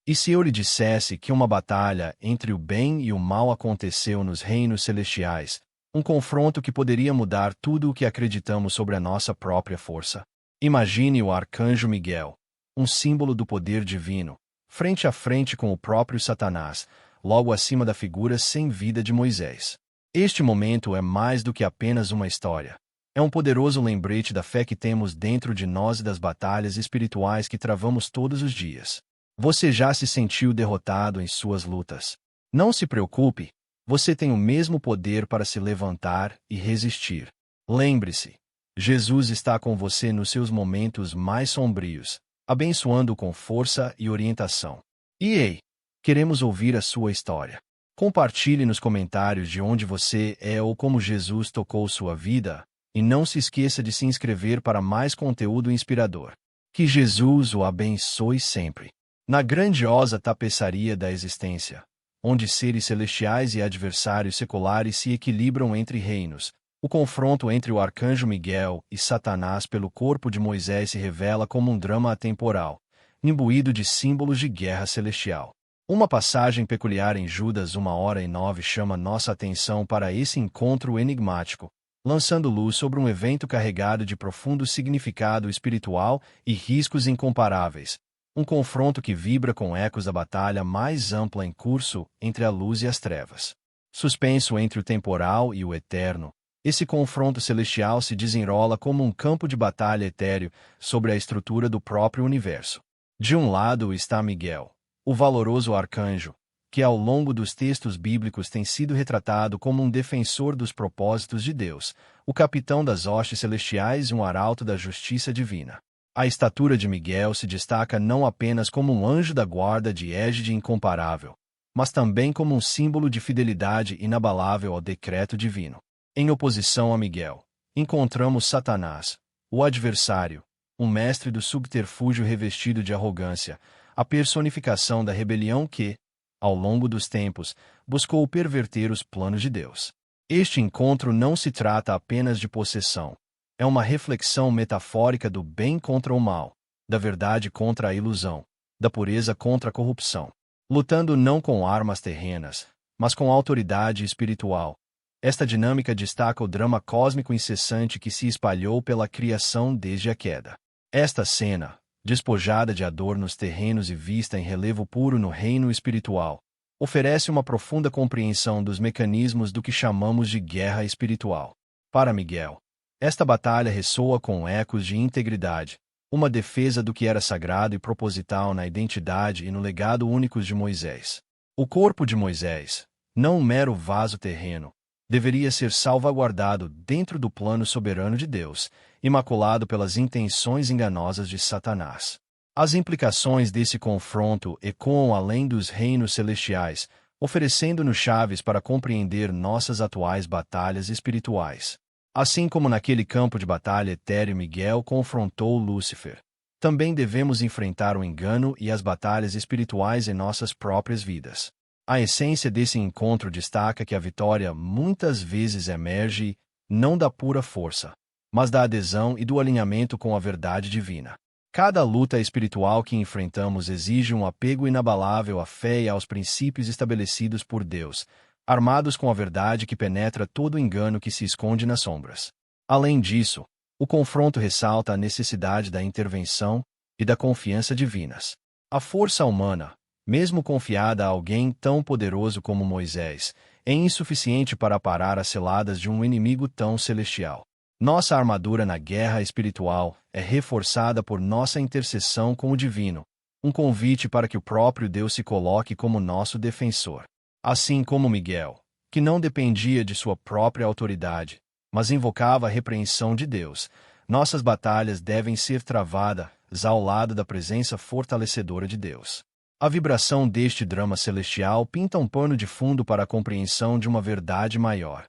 E se eu lhe dissesse que uma batalha entre o bem e o mal aconteceu nos reinos celestiais, um confronto que poderia mudar tudo o que acreditamos sobre a nossa própria força? Imagine o arcanjo Miguel, um símbolo do poder divino, frente a frente com o próprio Satanás, logo acima da figura sem vida de Moisés. Este momento é mais do que apenas uma história. É um poderoso lembrete da fé que temos dentro de nós e das batalhas espirituais que travamos todos os dias. Você já se sentiu derrotado em suas lutas? Não se preocupe, você tem o mesmo poder para se levantar e resistir. Lembre-se, Jesus está com você nos seus momentos mais sombrios, abençoando com força e orientação. E ei, queremos ouvir a sua história. Compartilhe nos comentários de onde você é ou como Jesus tocou sua vida, e não se esqueça de se inscrever para mais conteúdo inspirador. Que Jesus o abençoe sempre. Na grandiosa tapeçaria da existência, onde seres celestiais e adversários seculares se equilibram entre reinos, o confronto entre o arcanjo Miguel e Satanás pelo corpo de Moisés se revela como um drama atemporal, imbuído de símbolos de guerra celestial. Uma passagem peculiar em Judas 1:9 chama nossa atenção para esse encontro enigmático, lançando luz sobre um evento carregado de profundo significado espiritual e riscos incomparáveis. Um confronto que vibra com ecos da batalha mais ampla em curso entre a luz e as trevas. Suspenso entre o temporal e o eterno, esse confronto celestial se desenrola como um campo de batalha etéreo sobre a estrutura do próprio universo. De um lado está Miguel, o valoroso arcanjo, que ao longo dos textos bíblicos tem sido retratado como um defensor dos propósitos de Deus, o capitão das hostes celestiais e um arauto da justiça divina. A estatura de Miguel se destaca não apenas como um anjo da guarda de égide incomparável, mas também como um símbolo de fidelidade inabalável ao decreto divino. Em oposição a Miguel, encontramos Satanás, o adversário, um mestre do subterfúgio revestido de arrogância, a personificação da rebelião que, ao longo dos tempos, buscou perverter os planos de Deus. Este encontro não se trata apenas de possessão. É uma reflexão metafórica do bem contra o mal, da verdade contra a ilusão, da pureza contra a corrupção. Lutando não com armas terrenas, mas com autoridade espiritual. Esta dinâmica destaca o drama cósmico incessante que se espalhou pela criação desde a queda. Esta cena, despojada de adornos terrenos e vista em relevo puro no reino espiritual, oferece uma profunda compreensão dos mecanismos do que chamamos de guerra espiritual. Para Miguel, esta batalha ressoa com ecos de integridade, uma defesa do que era sagrado e proposital na identidade e no legado únicos de Moisés. O corpo de Moisés, não um mero vaso terreno, deveria ser salvaguardado dentro do plano soberano de Deus, imaculado pelas intenções enganosas de Satanás. As implicações desse confronto ecoam além dos reinos celestiais, oferecendo-nos chaves para compreender nossas atuais batalhas espirituais. Assim como naquele campo de batalha etéreo Miguel confrontou Lúcifer, também devemos enfrentar o engano e as batalhas espirituais em nossas próprias vidas. A essência desse encontro destaca que a vitória muitas vezes emerge não da pura força, mas da adesão e do alinhamento com a verdade divina. Cada luta espiritual que enfrentamos exige um apego inabalável à fé e aos princípios estabelecidos por Deus, armados com a verdade que penetra todo o engano que se esconde nas sombras. Além disso, o confronto ressalta a necessidade da intervenção e da confiança divinas. A força humana, mesmo confiada a alguém tão poderoso como Moisés, é insuficiente para parar as ciladas de um inimigo tão celestial. Nossa armadura na guerra espiritual é reforçada por nossa intercessão com o divino, um convite para que o próprio Deus se coloque como nosso defensor. Assim como Miguel, que não dependia de sua própria autoridade, mas invocava a repreensão de Deus, nossas batalhas devem ser travadas ao lado da presença fortalecedora de Deus. A vibração deste drama celestial pinta um pano de fundo para a compreensão de uma verdade maior.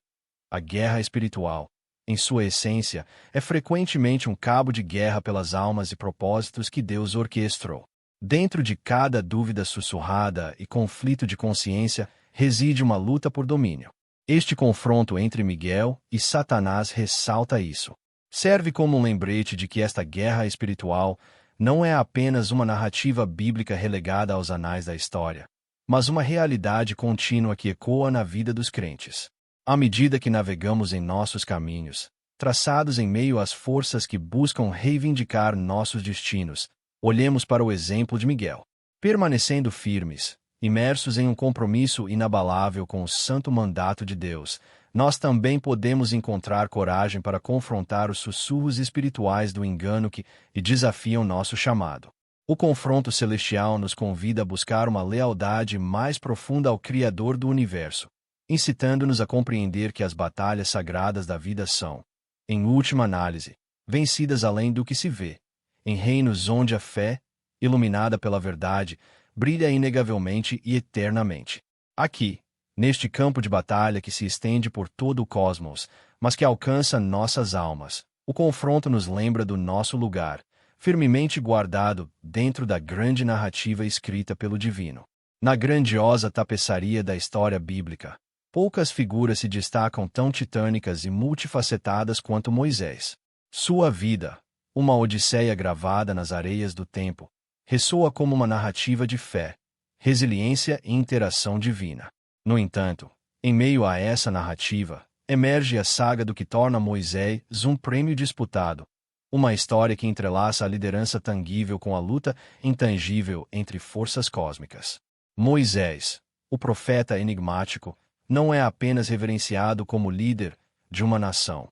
A guerra espiritual, em sua essência, é frequentemente um cabo de guerra pelas almas e propósitos que Deus orquestrou. Dentro de cada dúvida sussurrada e conflito de consciência, reside uma luta por domínio. Este confronto entre Miguel e Satanás ressalta isso. Serve como um lembrete de que esta guerra espiritual não é apenas uma narrativa bíblica relegada aos anais da história, mas uma realidade contínua que ecoa na vida dos crentes. À medida que navegamos em nossos caminhos, traçados em meio às forças que buscam reivindicar nossos destinos, olhemos para o exemplo de Miguel. Permanecendo firmes, imersos em um compromisso inabalável com o santo mandato de Deus, nós também podemos encontrar coragem para confrontar os sussurros espirituais do engano que desafiam nosso chamado. O confronto celestial nos convida a buscar uma lealdade mais profunda ao Criador do universo, incitando-nos a compreender que as batalhas sagradas da vida são, em última análise, vencidas além do que se vê, em reinos onde a fé, iluminada pela verdade, brilha inegavelmente e eternamente. Aqui, neste campo de batalha que se estende por todo o cosmos, mas que alcança nossas almas, o confronto nos lembra do nosso lugar, firmemente guardado dentro da grande narrativa escrita pelo Divino. Na grandiosa tapeçaria da história bíblica, poucas figuras se destacam tão titânicas e multifacetadas quanto Moisés. Sua vida, uma odisseia gravada nas areias do tempo, ressoa como uma narrativa de fé, resiliência e interação divina. No entanto, em meio a essa narrativa, emerge a saga do que torna Moisés um prêmio disputado, uma história que entrelaça a liderança tangível com a luta intangível entre forças cósmicas. Moisés, o profeta enigmático, não é apenas reverenciado como líder de uma nação.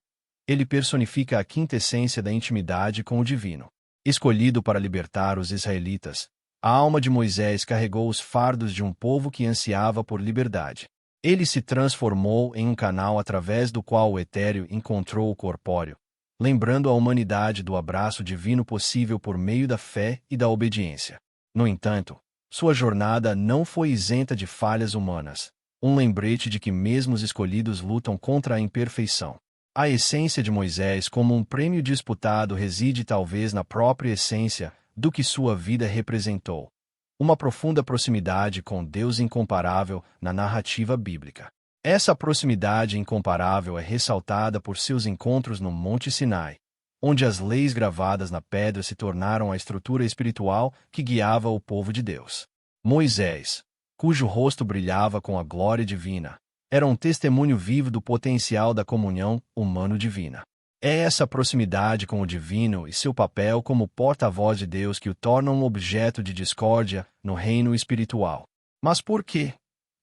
Ele personifica a quintessência da intimidade com o divino. Escolhido para libertar os israelitas, a alma de Moisés carregou os fardos de um povo que ansiava por liberdade. Ele se transformou em um canal através do qual o etéreo encontrou o corpóreo, lembrando a humanidade do abraço divino possível por meio da fé e da obediência. No entanto, sua jornada não foi isenta de falhas humanas, um lembrete de que mesmo os escolhidos lutam contra a imperfeição. A essência de Moisés como um prêmio disputado reside talvez na própria essência do que sua vida representou. Uma profunda proximidade com Deus incomparável na narrativa bíblica. Essa proximidade incomparável é ressaltada por seus encontros no Monte Sinai, onde as leis gravadas na pedra se tornaram a estrutura espiritual que guiava o povo de Deus. Moisés, cujo rosto brilhava com a glória divina, era um testemunho vivo do potencial da comunhão humano-divina. É essa proximidade com o divino e seu papel como porta-voz de Deus que o tornam um objeto de discórdia no reino espiritual. Mas por quê?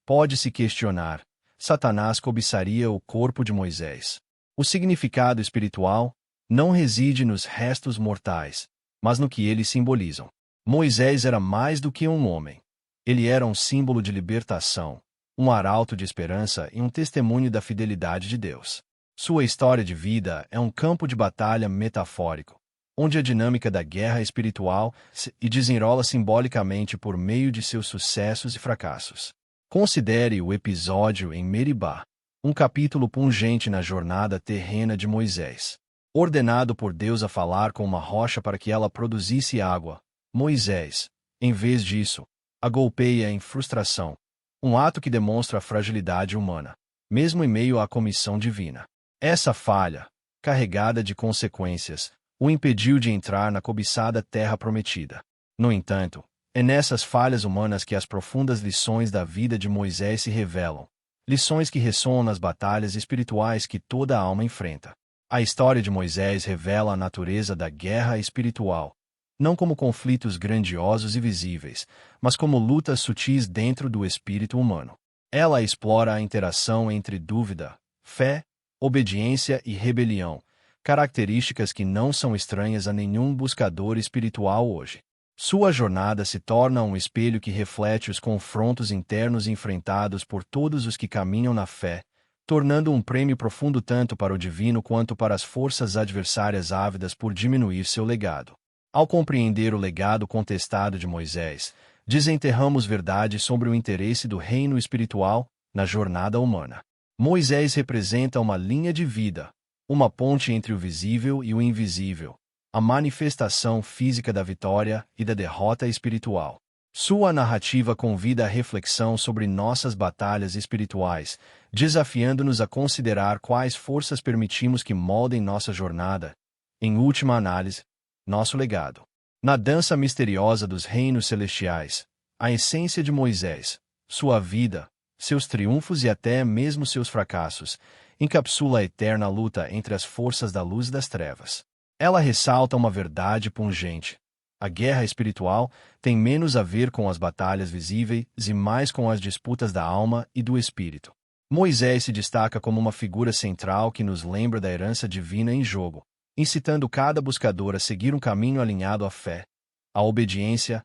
Pode-se questionar. Satanás cobiçaria o corpo de Moisés. O significado espiritual não reside nos restos mortais, mas no que eles simbolizam. Moisés era mais do que um homem. Ele era um símbolo de libertação, um arauto de esperança e um testemunho da fidelidade de Deus. Sua história de vida é um campo de batalha metafórico, onde a dinâmica da guerra espiritual se desenrola simbolicamente por meio de seus sucessos e fracassos. Considere o episódio em Meribá, um capítulo pungente na jornada terrena de Moisés. Ordenado por Deus a falar com uma rocha para que ela produzisse água, Moisés, em vez disso, a golpeia em frustração, um ato que demonstra a fragilidade humana, mesmo em meio à comissão divina. Essa falha, carregada de consequências, o impediu de entrar na cobiçada terra prometida. No entanto, é nessas falhas humanas que as profundas lições da vida de Moisés se revelam, lições que ressoam nas batalhas espirituais que toda alma enfrenta. A história de Moisés revela a natureza da guerra espiritual, não como conflitos grandiosos e visíveis, mas como lutas sutis dentro do espírito humano. Ela explora a interação entre dúvida, fé, obediência e rebelião, características que não são estranhas a nenhum buscador espiritual hoje. Sua jornada se torna um espelho que reflete os confrontos internos enfrentados por todos os que caminham na fé, tornando um prêmio profundo tanto para o divino quanto para as forças adversárias ávidas por diminuir seu legado. Ao compreender o legado contestado de Moisés, desenterramos verdades sobre o interesse do reino espiritual na jornada humana. Moisés representa uma linha de vida, uma ponte entre o visível e o invisível, a manifestação física da vitória e da derrota espiritual. Sua narrativa convida à reflexão sobre nossas batalhas espirituais, desafiando-nos a considerar quais forças permitimos que moldem nossa jornada, em última análise, nosso legado. Na dança misteriosa dos reinos celestiais, a essência de Moisés, sua vida, seus triunfos e até mesmo seus fracassos, encapsula a eterna luta entre as forças da luz e das trevas. Ela ressalta uma verdade pungente. A guerra espiritual tem menos a ver com as batalhas visíveis e mais com as disputas da alma e do espírito. Moisés se destaca como uma figura central que nos lembra da herança divina em jogo, incitando cada buscador a seguir um caminho alinhado à fé, à obediência,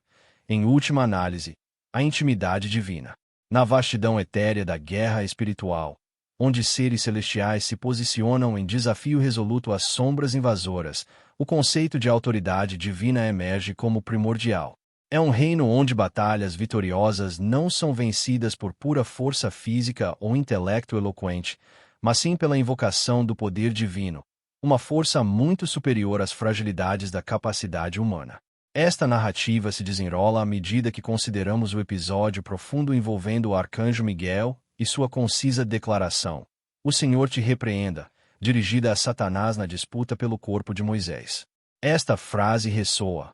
em última análise, à intimidade divina. Na vastidão etérea da guerra espiritual, onde seres celestiais se posicionam em desafio resoluto às sombras invasoras, o conceito de autoridade divina emerge como primordial. É um reino onde batalhas vitoriosas não são vencidas por pura força física ou intelecto eloquente, mas sim pela invocação do poder divino, uma força muito superior às fragilidades da capacidade humana. Esta narrativa se desenrola à medida que consideramos o episódio profundo envolvendo o arcanjo Miguel e sua concisa declaração: "O Senhor te repreenda", dirigida a Satanás na disputa pelo corpo de Moisés. Esta frase ressoa,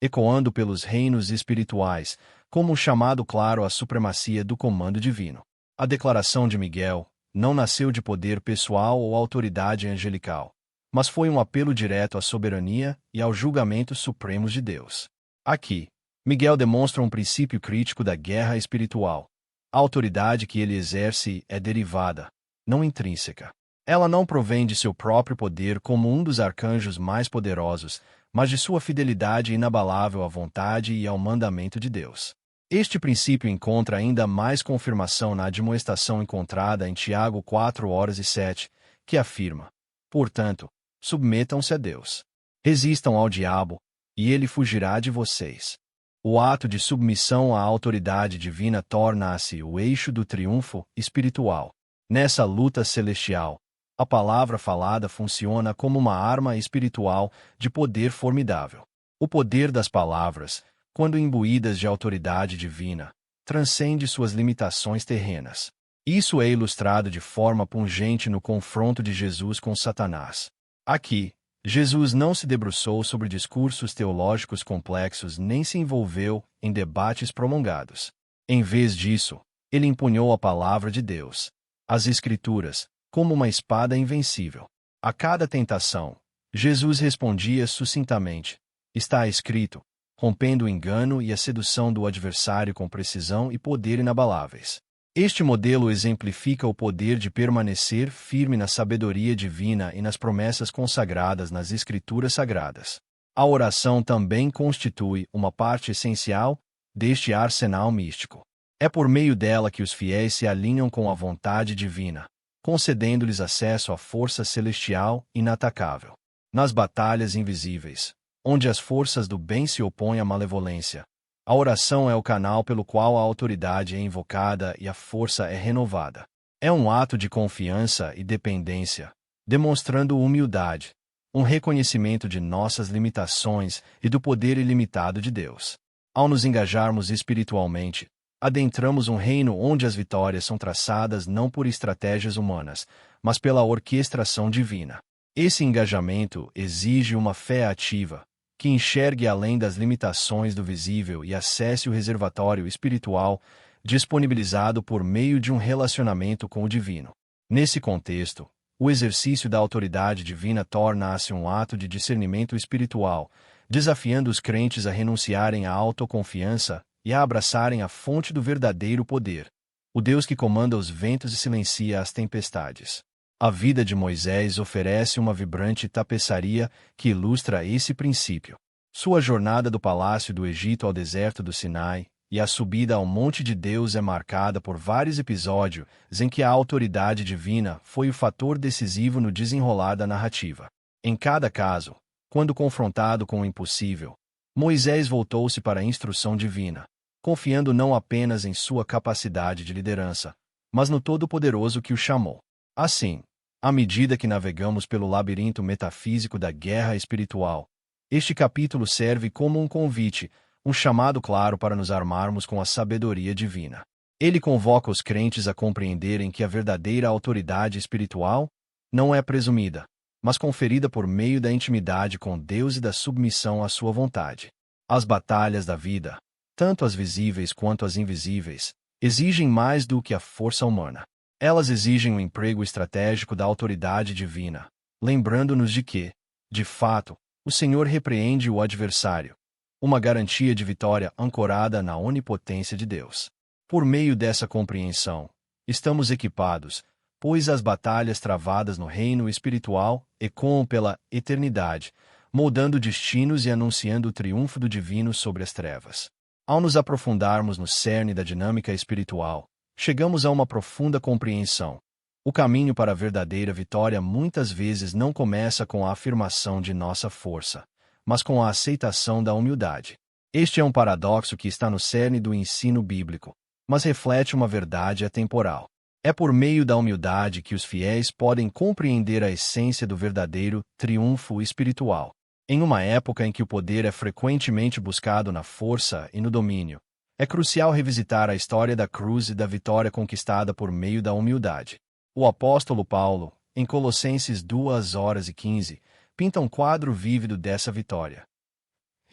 ecoando pelos reinos espirituais, como um chamado claro à supremacia do comando divino. A declaração de Miguel não nasceu de poder pessoal ou autoridade angelical, mas foi um apelo direto à soberania e aos julgamentos supremos de Deus. Aqui, Miguel demonstra um princípio crítico da guerra espiritual. A autoridade que ele exerce é derivada, não intrínseca. Ela não provém de seu próprio poder como um dos arcanjos mais poderosos, mas de sua fidelidade inabalável à vontade e ao mandamento de Deus. Este princípio encontra ainda mais confirmação na admoestação encontrada em Tiago 4:7, que afirma: "Portanto, submetam-se a Deus. Resistam ao diabo, e ele fugirá de vocês." O ato de submissão à autoridade divina torna-se o eixo do triunfo espiritual. Nessa luta celestial, a palavra falada funciona como uma arma espiritual de poder formidável. O poder das palavras, quando imbuídas de autoridade divina, transcende suas limitações terrenas. Isso é ilustrado de forma pungente no confronto de Jesus com Satanás. Aqui, Jesus não se debruçou sobre discursos teológicos complexos nem se envolveu em debates prolongados. Em vez disso, ele empunhou a palavra de Deus, as Escrituras, como uma espada invencível. A cada tentação, Jesus respondia sucintamente: "Está escrito", rompendo o engano e a sedução do adversário com precisão e poder inabaláveis. Este modelo exemplifica o poder de permanecer firme na sabedoria divina e nas promessas consagradas nas Escrituras Sagradas. A oração também constitui uma parte essencial deste arsenal místico. É por meio dela que os fiéis se alinham com a vontade divina, concedendo-lhes acesso à força celestial inatacável. Nas batalhas invisíveis, onde as forças do bem se opõem à malevolência, a oração é o canal pelo qual a autoridade é invocada e a força é renovada. É um ato de confiança e dependência, demonstrando humildade, um reconhecimento de nossas limitações e do poder ilimitado de Deus. Ao nos engajarmos espiritualmente, adentramos um reino onde as vitórias são traçadas não por estratégias humanas, mas pela orquestração divina. Esse engajamento exige uma fé ativa, que enxergue além das limitações do visível e acesse o reservatório espiritual disponibilizado por meio de um relacionamento com o divino. Nesse contexto, o exercício da autoridade divina torna-se um ato de discernimento espiritual, desafiando os crentes a renunciarem à autoconfiança e a abraçarem a fonte do verdadeiro poder, o Deus que comanda os ventos e silencia as tempestades. A vida de Moisés oferece uma vibrante tapeçaria que ilustra esse princípio. Sua jornada do palácio do Egito ao deserto do Sinai e a subida ao monte de Deus é marcada por vários episódios em que a autoridade divina foi o fator decisivo no desenrolar da narrativa. Em cada caso, quando confrontado com o impossível, Moisés voltou-se para a instrução divina, confiando não apenas em sua capacidade de liderança, mas no Todo-Poderoso que o chamou. Assim, à medida que navegamos pelo labirinto metafísico da guerra espiritual, este capítulo serve como um convite, um chamado claro para nos armarmos com a sabedoria divina. Ele convoca os crentes a compreenderem que a verdadeira autoridade espiritual não é presumida, mas conferida por meio da intimidade com Deus e da submissão à sua vontade. As batalhas da vida, tanto as visíveis quanto as invisíveis, exigem mais do que a força humana. Elas exigem um emprego estratégico da autoridade divina, lembrando-nos de que, de fato, o Senhor repreende o adversário. Uma garantia de vitória ancorada na onipotência de Deus. Por meio dessa compreensão, estamos equipados, pois as batalhas travadas no reino espiritual ecoam pela eternidade, moldando destinos e anunciando o triunfo do divino sobre as trevas. Ao nos aprofundarmos no cerne da dinâmica espiritual, chegamos a uma profunda compreensão. O caminho para a verdadeira vitória muitas vezes não começa com a afirmação de nossa força, mas com a aceitação da humildade. Este é um paradoxo que está no cerne do ensino bíblico, mas reflete uma verdade atemporal. É por meio da humildade que os fiéis podem compreender a essência do verdadeiro triunfo espiritual. Em uma época em que o poder é frequentemente buscado na força e no domínio, é crucial revisitar a história da cruz e da vitória conquistada por meio da humildade. O apóstolo Paulo, em Colossenses 2:15, pinta um quadro vívido dessa vitória.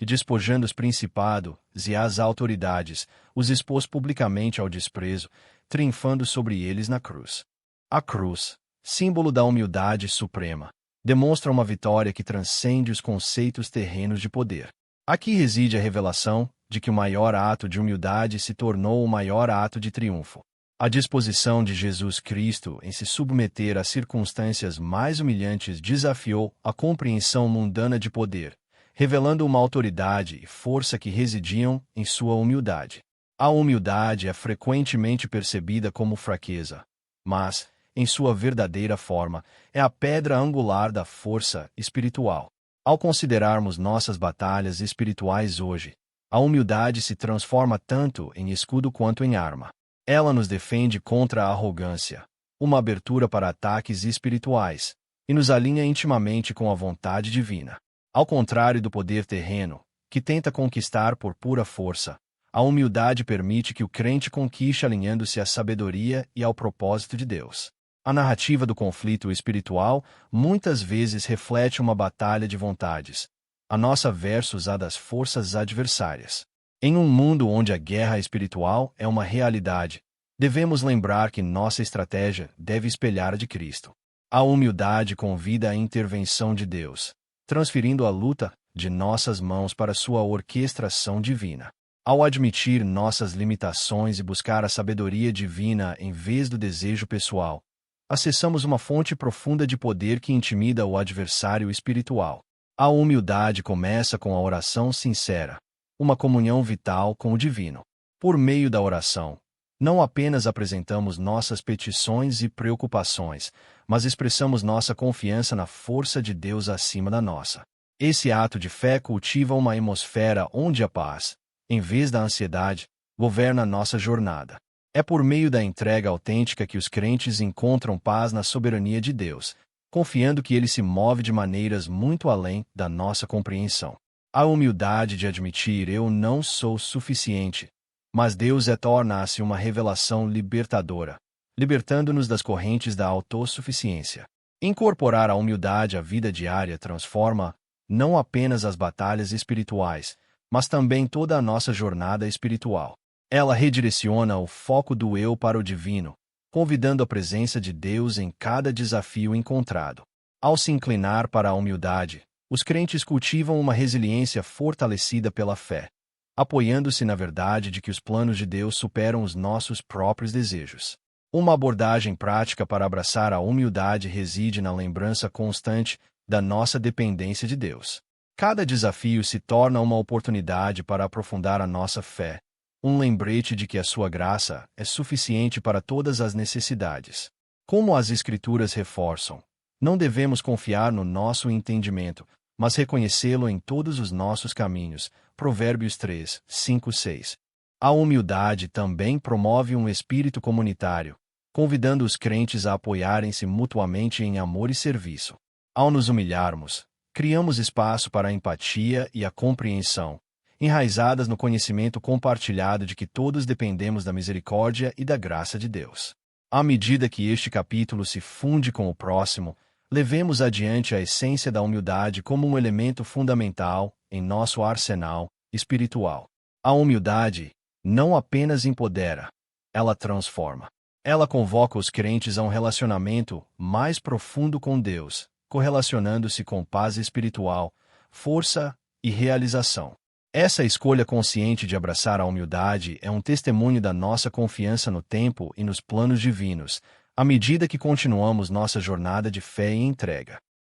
E despojando os principados e as autoridades, os expôs publicamente ao desprezo, triunfando sobre eles na cruz. A cruz, símbolo da humildade suprema, demonstra uma vitória que transcende os conceitos terrenos de poder. Aqui reside a revelação de que o maior ato de humildade se tornou o maior ato de triunfo. A disposição de Jesus Cristo em se submeter às circunstâncias mais humilhantes desafiou a compreensão mundana de poder, revelando uma autoridade e força que residiam em sua humildade. A humildade é frequentemente percebida como fraqueza, mas, em sua verdadeira forma, é a pedra angular da força espiritual. Ao considerarmos nossas batalhas espirituais hoje, a humildade se transforma tanto em escudo quanto em arma. Ela nos defende contra a arrogância, uma abertura para ataques espirituais, e nos alinha intimamente com a vontade divina. Ao contrário do poder terreno, que tenta conquistar por pura força, a humildade permite que o crente conquiste alinhando-se à sabedoria e ao propósito de Deus. A narrativa do conflito espiritual muitas vezes reflete uma batalha de vontades, a nossa versus a das forças adversárias. Em um mundo onde a guerra espiritual é uma realidade, devemos lembrar que nossa estratégia deve espelhar a de Cristo. A humildade convida à intervenção de Deus, transferindo a luta de nossas mãos para sua orquestração divina. Ao admitir nossas limitações e buscar a sabedoria divina em vez do desejo pessoal, acessamos uma fonte profunda de poder que intimida o adversário espiritual. A humildade começa com a oração sincera, uma comunhão vital com o divino. Por meio da oração, não apenas apresentamos nossas petições e preocupações, mas expressamos nossa confiança na força de Deus acima da nossa. Esse ato de fé cultiva uma atmosfera onde a paz, em vez da ansiedade, governa nossa jornada. É por meio da entrega autêntica que os crentes encontram paz na soberania de Deus, confiando que Ele se move de maneiras muito além da nossa compreensão. A humildade de admitir eu não sou suficiente, mas Deus torna-se uma revelação libertadora, libertando-nos das correntes da autossuficiência. Incorporar a humildade à vida diária transforma não apenas as batalhas espirituais, mas também toda a nossa jornada espiritual. Ela redireciona o foco do eu para o divino, convidando a presença de Deus em cada desafio encontrado. Ao se inclinar para a humildade, os crentes cultivam uma resiliência fortalecida pela fé, apoiando-se na verdade de que os planos de Deus superam os nossos próprios desejos. Uma abordagem prática para abraçar a humildade reside na lembrança constante da nossa dependência de Deus. Cada desafio se torna uma oportunidade para aprofundar a nossa fé, um lembrete de que a sua graça é suficiente para todas as necessidades. Como as Escrituras reforçam, não devemos confiar no nosso entendimento, mas reconhecê-lo em todos os nossos caminhos. Provérbios 3, 5, 6. A humildade também promove um espírito comunitário, convidando os crentes a apoiarem-se mutuamente em amor e serviço. Ao nos humilharmos, criamos espaço para a empatia e a compreensão, enraizadas no conhecimento compartilhado de que todos dependemos da misericórdia e da graça de Deus. À medida que este capítulo se funde com o próximo, levemos adiante a essência da humildade como um elemento fundamental em nosso arsenal espiritual. A humildade não apenas empodera, ela transforma. Ela convoca os crentes a um relacionamento mais profundo com Deus, correlacionando-se com paz espiritual, força e realização. Essa escolha consciente de abraçar a humildade é um testemunho da nossa confiança no tempo e nos planos divinos, à medida que continuamos nossa jornada de fé e entrega.